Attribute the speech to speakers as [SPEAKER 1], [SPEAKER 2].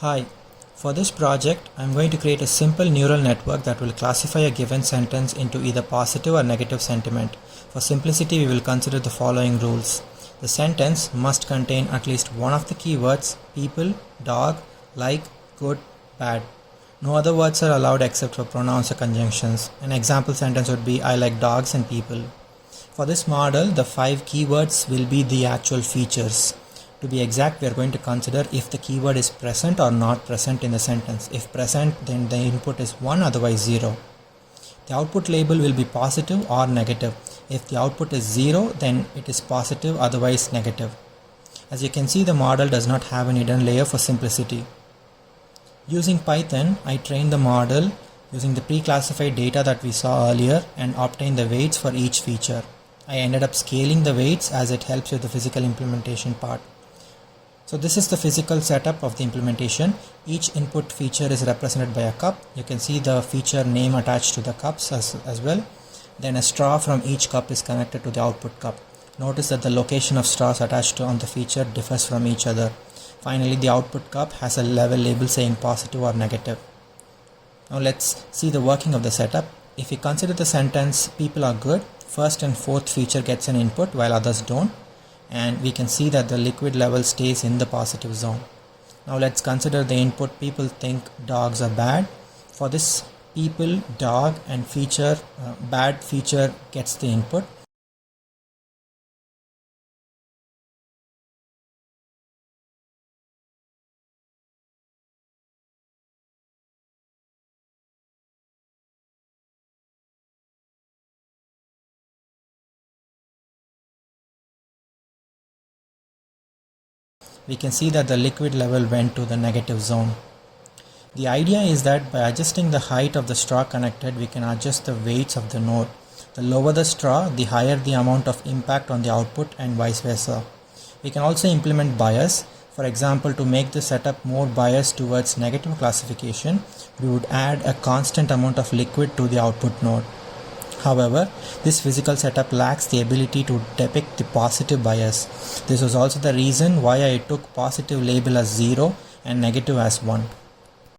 [SPEAKER 1] Hi, for this project, I'm going to create a simple neural network that will classify a given sentence into either positive or negative sentiment. For simplicity, we will consider the following rules. The sentence must contain at least one of the keywords people, dog, like, good, bad. No other words are allowed except for pronouns or conjunctions. An example sentence would be I like dogs and people. For this model, the 5 keywords will be the actual features. To be exact, we are going to consider if the keyword is present or not present in the sentence. If present, then the input is 1, otherwise 0. The output label will be positive or negative. If the output is 0, then it is positive, otherwise negative. As you can see, the model does not have an hidden layer for simplicity. Using Python, I trained the model using the pre-classified data that we saw earlier and obtained the weights for each feature. I ended up scaling the weights as it helps with the physical implementation part. So this is the physical setup of the implementation. Each input feature is represented by a cup. You can see the feature name attached to the cups as well. Then a straw from each cup is connected to the output cup. Notice that the location of straws attached on the feature differs from each other. Finally, the output cup has a level label saying positive or negative. Now let's see the working of the setup. If we consider the sentence people are good, first and fourth feature gets an input while others don't. And we can see that the liquid level stays in the positive zone. Now let's consider the input people think dogs are bad. For this, people, dog and feature, bad feature gets the input. We can see that the liquid level went to the negative zone. The idea is that by adjusting the height of the straw connected, we can adjust the weights of the node. The lower the straw, the higher the amount of impact on the output and vice versa. We can also implement bias. For example, to make the setup more biased towards negative classification, we would add a constant amount of liquid to the output node. However, this physical setup lacks the ability to depict the positive bias. This was also the reason why I took positive label as 0 and negative as 1.